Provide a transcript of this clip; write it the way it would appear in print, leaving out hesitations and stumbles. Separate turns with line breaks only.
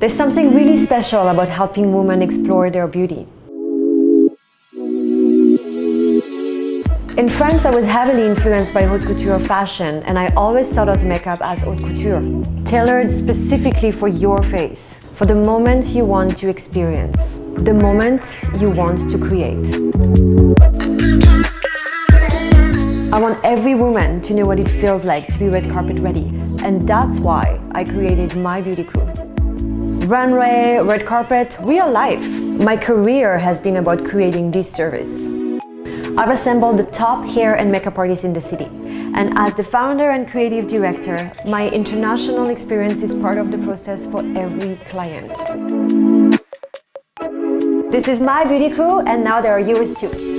There's something really special about helping women explore their beauty. In France, I was heavily influenced by haute couture fashion, and I always thought of makeup as haute couture, tailored specifically for your face, for the moment you want to experience, the moment you want to create. I want every woman to know what it feels like to be red carpet ready, and that's why I created My Beauty Crew. Runway, red carpet, real life. My career has been about creating this service. I've assembled the top hair and makeup artists in the city. And as the founder and creative director, my international experience is part of the process for every client. This is My Beauty Crew, and now there are yours too.